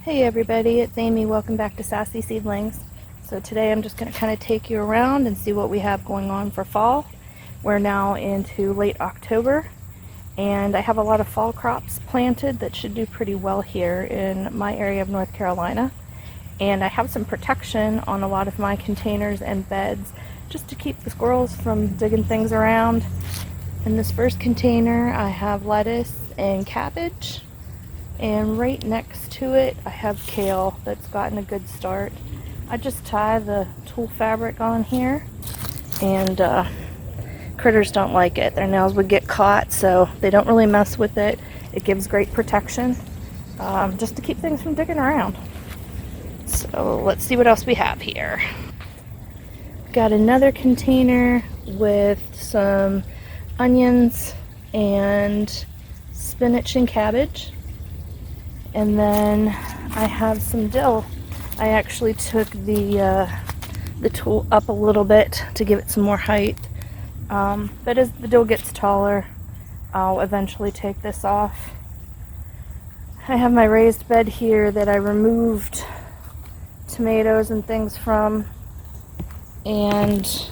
Hey everybody, it's Amy. Welcome back to Sassy Seedlings. So today I'm just going to kind of take you around and see what we have going on for fall. We're now into late October and I have a lot of fall crops planted that should do pretty well here in my area of North Carolina. And I have some protection on a lot of my containers and beds just to keep the squirrels from digging things around. In this first container I have lettuce and cabbage. And right next to it, I have kale that's gotten a good start. I just tie the tulle fabric on here, and critters don't like it. Their nails would get caught, so they don't really mess with it. It gives great protection, just to keep things from digging around. So let's see what else we have here. Got another container with some onions and spinach and cabbage. And then I have some dill. I actually took the tulle up a little bit to give it some more height. But as the dill gets taller, I'll eventually take this off. I have my raised bed here that I removed tomatoes and things from. And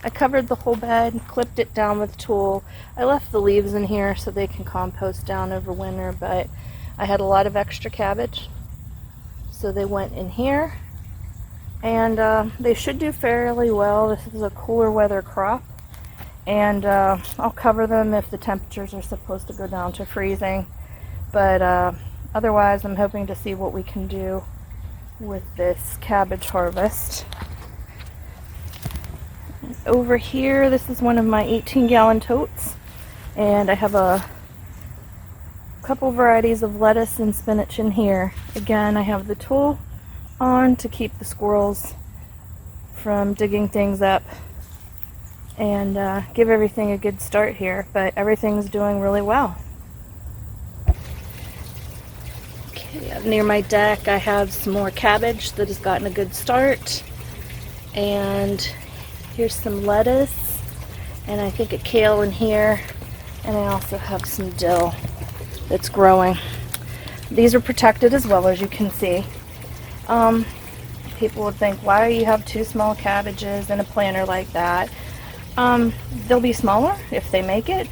I covered the whole bed, clipped it down with tulle. I left the leaves in here so they can compost down over winter, but I had a lot of extra cabbage, so they went in here, and they should do fairly well. This is a cooler weather crop, and I'll cover them if the temperatures are supposed to go down to freezing, but otherwise I'm hoping to see what we can do with this cabbage harvest. Over here, this is one of my 18-gallon totes, and I have a couple varieties of lettuce and spinach in here. Again, I have the tulle on to keep the squirrels from digging things up and give everything a good start here, but everything's doing really well. Okay, up near my deck I have some more cabbage that has gotten a good start, and here's some lettuce, and I think a kale in here, and I also have some dill that's growing. These are protected as well, as you can see. People would think, why do you have two small cabbages in a planter like that? They'll be smaller if they make it,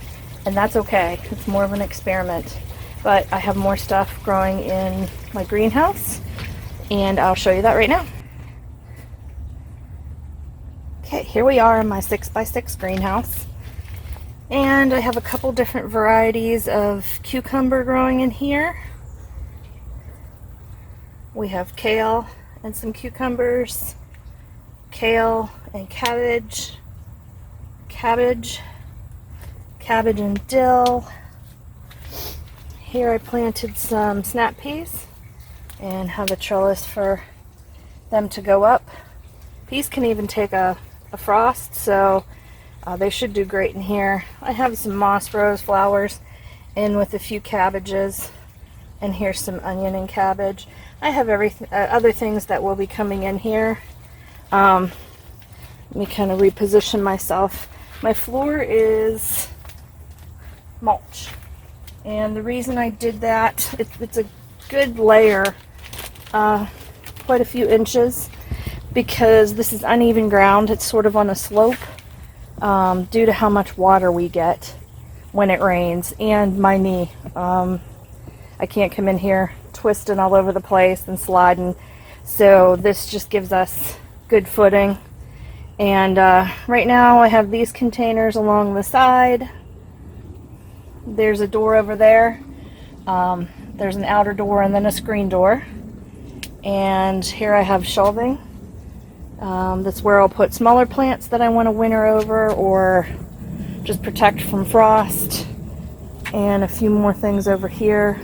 and that's okay. It's more of an experiment. But I have more stuff growing in my greenhouse, and I'll show you that right now. Okay, here we are in my 6x6 greenhouse. And I have a couple different varieties of cucumber growing in here. We have kale and some cucumbers, kale and cabbage, cabbage and dill. Here I planted some snap peas and have a trellis for them to go up. Peas can even take a frost, so they should do great in here. I have some moss rose flowers in with a few cabbages, and here's some onion and cabbage. I have other things that will be coming in here. Let me kind of reposition myself. My floor is mulch, and the reason I did that, it's a good layer, quite a few inches, because this is uneven ground. It's sort of on a slope. Due to how much water we get when it rains, and my knee. I can't come in here twisting all over the place and sliding, so this just gives us good footing. And right now I have these containers along the side. There's a door over there. There's an outer door and then a screen door. And here I have shelving. That's where I'll put smaller plants that I want to winter over or just protect from frost, and a few more things over here.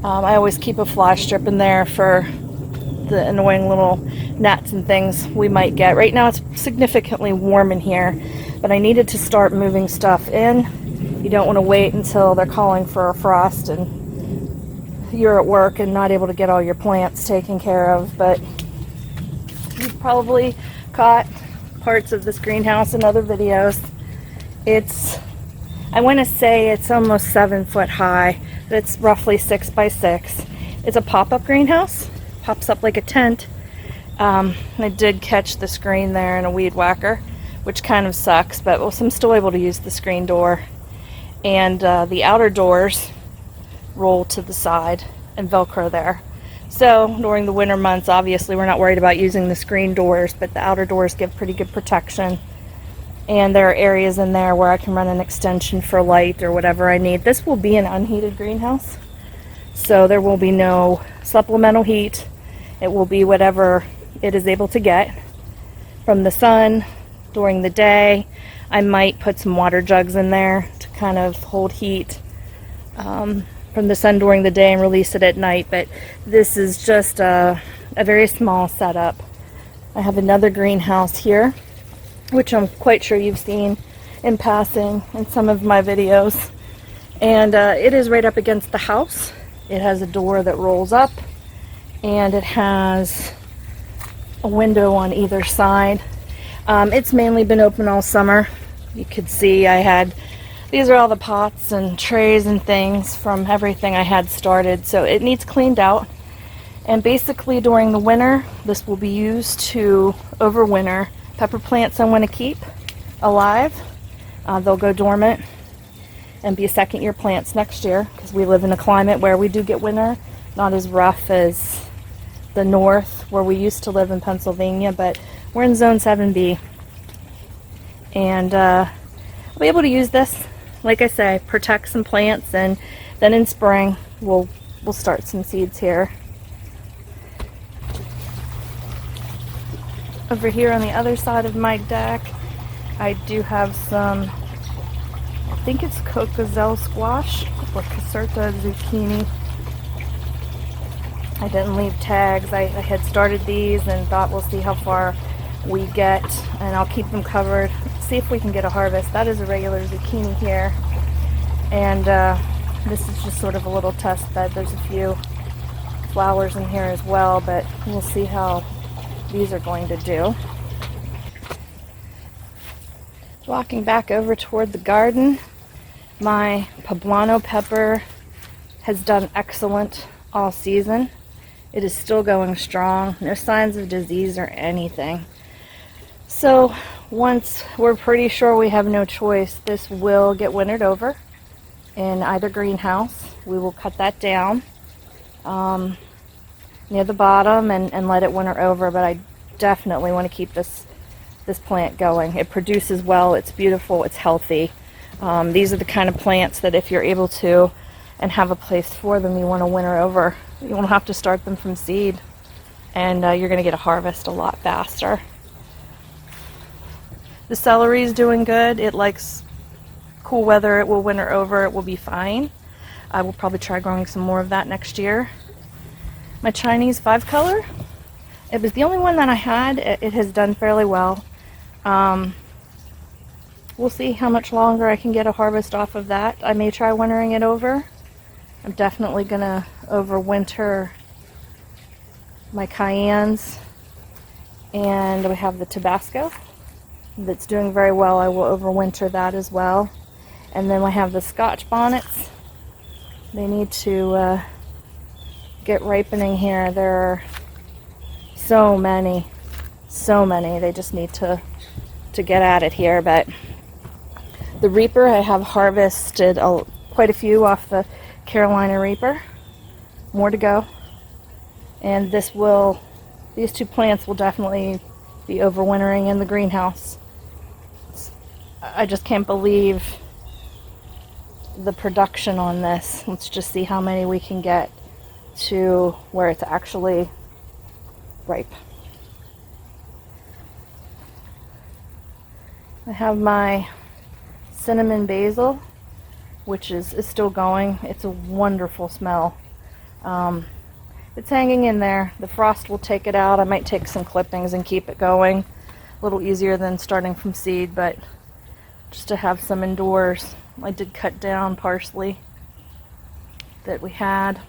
I always keep a fly strip in there for the annoying little gnats and things we might get. Right now it's significantly warm in here, but I needed to start moving stuff in. You don't want to wait until they're calling for a frost and you're at work and not able to get all your plants taken care of. But you've probably caught parts of this greenhouse in other videos. I want to say it's almost 7 foot high, but it's roughly 6 by 6. It's a pop-up greenhouse, pops up like a tent. I did catch the screen there in a weed whacker, which kind of sucks, but I'm still able to use the screen door. And the outer doors roll to the side and Velcro there. So during the winter months, obviously we're not worried about using the screen doors, but the outer doors give pretty good protection. And there are areas in there where I can run an extension for light or whatever I need. This will be an unheated greenhouse, so there will be no supplemental heat. It will be whatever it is able to get from the sun during the day. I might put some water jugs in there to kind of hold heat from the sun during the day and release it at night, but this is just a very small setup. I have another greenhouse here, which I'm quite sure you've seen in passing in some of my videos, and it is right up against the house. It has a door that rolls up, and it has a window on either side. It's mainly been open all summer. You could see these are all the pots and trays and things from everything I had started, so it needs cleaned out. And basically during the winter, this will be used to overwinter pepper plants I want to keep alive. They'll go dormant and be second year plants next year, because we live in a climate where we do get winter, not as rough as the north where we used to live in Pennsylvania, but we're in zone 7B. And I'll be able to use this, like I say, protect some plants, and then in spring we'll start some seeds here. Over here on the other side of my deck, I do have some, I think it's Cocazelle squash or Caserta zucchini. I didn't leave tags. I had started these and thought we'll see how far we get, and I'll keep them covered, see if we can get a harvest. That is a regular zucchini here, and this is just sort of a little test bed. There's a few flowers in here as well, but we'll see how these are going to do. Walking back over toward the garden, my poblano pepper has done excellent all season. It is still going strong, no signs of disease or anything. So once we're pretty sure we have no choice, this will get wintered over in either greenhouse. We will cut that down near the bottom and let it winter over, but I definitely want to keep this plant going. It produces well, it's beautiful, it's healthy. These are the kind of plants that if you're able to and have a place for them, you want to winter over. You won't have to start them from seed, and you're going to get a harvest a lot faster. The celery is doing good. It likes cool weather. It will winter over. It will be fine. I will probably try growing some more of that next year. My Chinese 5-color, it was the only one that I had. It has done fairly well. We'll see how much longer I can get a harvest off of that. I may try wintering it over. I'm definitely going to overwinter my cayennes, and we have the Tabasco that's doing very well. I will overwinter that as well. And then we have the Scotch bonnets. They need to get ripening here. There are so many. They just need to get at it here. But the Reaper, I have harvested quite a few off the Carolina Reaper. More to go. And these two plants will definitely be overwintering in the greenhouse. I just can't believe the production on this. Let's just see how many we can get to where it's actually ripe. I have my cinnamon basil, which is still going. It's a wonderful smell. It's hanging in there. The frost will take it out. I might take some clippings and keep it going. A little easier than starting from seed, but just to have some indoors. I did cut down parsley that we had.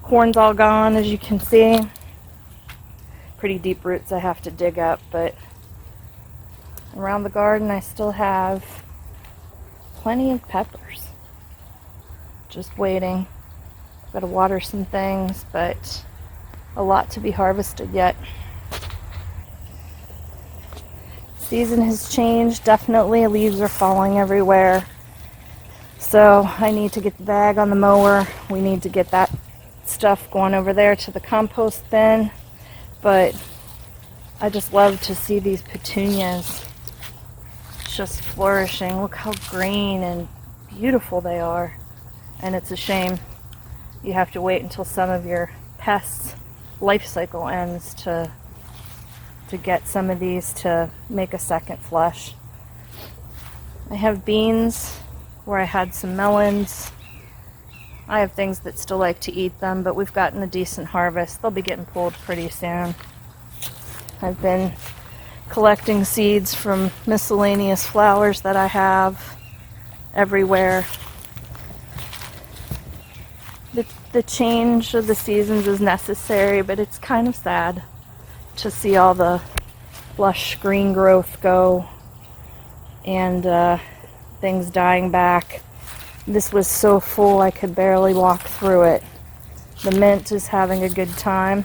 Corn's all gone, as you can see. Pretty deep roots I have to dig up, but around the garden I still have plenty of peppers. Just waiting. Got to water some things, but a lot to be harvested yet. Season has changed, definitely. Leaves are falling everywhere. So I need to get the bag on the mower. We need to get that stuff going over there to the compost bin. But I just love to see these petunias just flourishing. Look how green and beautiful they are. And it's a shame you have to wait until some of your pests' life cycle ends to get some of these to make a second flush. I have beans where I had some melons. I have things that still like to eat them, but we've gotten a decent harvest. They'll be getting pulled pretty soon. I've been collecting seeds from miscellaneous flowers that I have everywhere. The change of the seasons is necessary, but it's kind of sad to see all the lush green growth go and things dying back. This was so full I could barely walk through it. The mint is having a good time,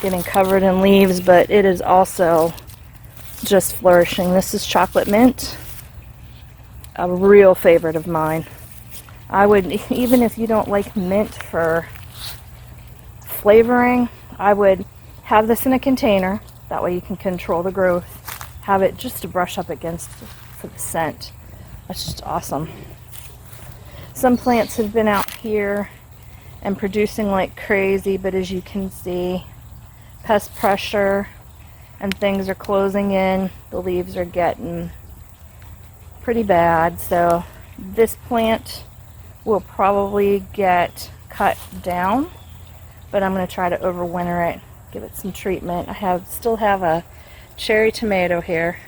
getting covered in leaves, but it is also just flourishing. This is chocolate mint, a real favorite of mine. I would, even if you don't like mint for flavoring, I would have this in a container. That way you can control the growth. Have it just to brush up against for the scent. That's just awesome. Some plants have been out here and producing like crazy, but as you can see, pest pressure and things are closing in. The leaves are getting pretty bad. So this plant will probably get cut down, but I'm going to try to overwinter it, give it some treatment. I still have a cherry tomato here,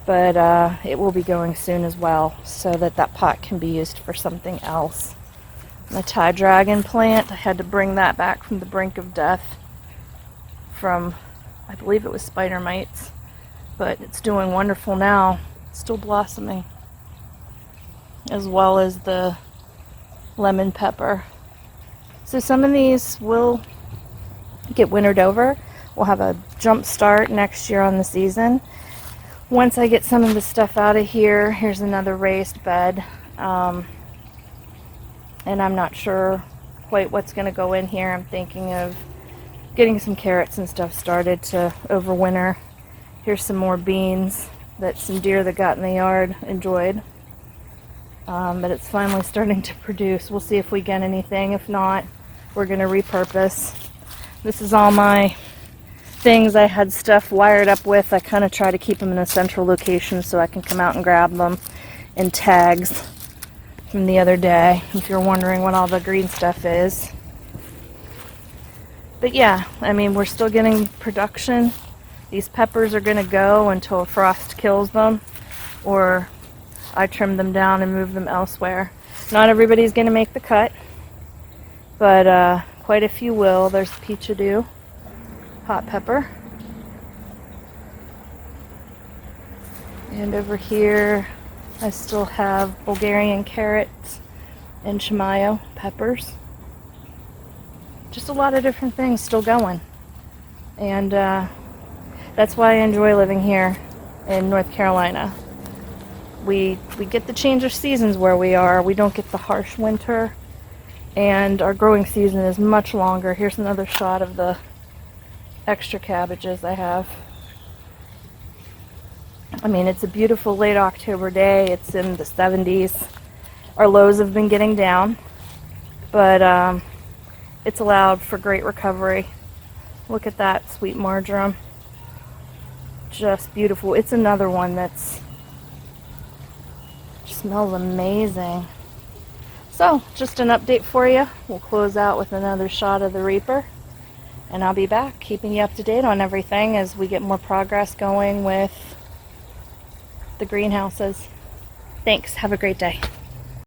but it will be going soon as well, so that pot can be used for something else. My Thai dragon plant, I had to bring that back from the brink of death from, I believe it was spider mites, but it's doing wonderful now, still blossoming, as well as the lemon pepper. So some of these will get wintered over. We'll have a jump start next year on the season. Once I get some of the stuff out of here, here's another raised bed. And I'm not sure quite what's going to go in here. I'm thinking of getting some carrots and stuff started to overwinter. Here's some more beans that some deer that got in the yard enjoyed. But it's finally starting to produce. We'll see if we get anything. If not, we're going to repurpose. This is all my things I had stuff wired up with. I kind of try to keep them in a central location so I can come out and grab them in tags from the other day, if you're wondering what all the green stuff is. But yeah, I mean, we're still getting production. These peppers are going to go until frost kills them, or I trim them down and move them elsewhere. Not everybody's going to make the cut, but quite a few will. There's peach-a-doo, hot pepper. And over here, I still have Bulgarian carrots and chamayo peppers. Just a lot of different things still going. And that's why I enjoy living here in North Carolina. We get the change of seasons where we are. We don't get the harsh winter. And our growing season is much longer. Here's another shot of the extra cabbages I have. I mean, it's a beautiful late October day. It's in the 70s. Our lows have been getting down, but it's allowed for great recovery. Look at that sweet marjoram. Just beautiful. It's another one that's smells amazing. So, just an update for you. We'll close out with another shot of the Reaper, and I'll be back keeping you up to date on everything as we get more progress going with the greenhouses. Thanks. Have a great day.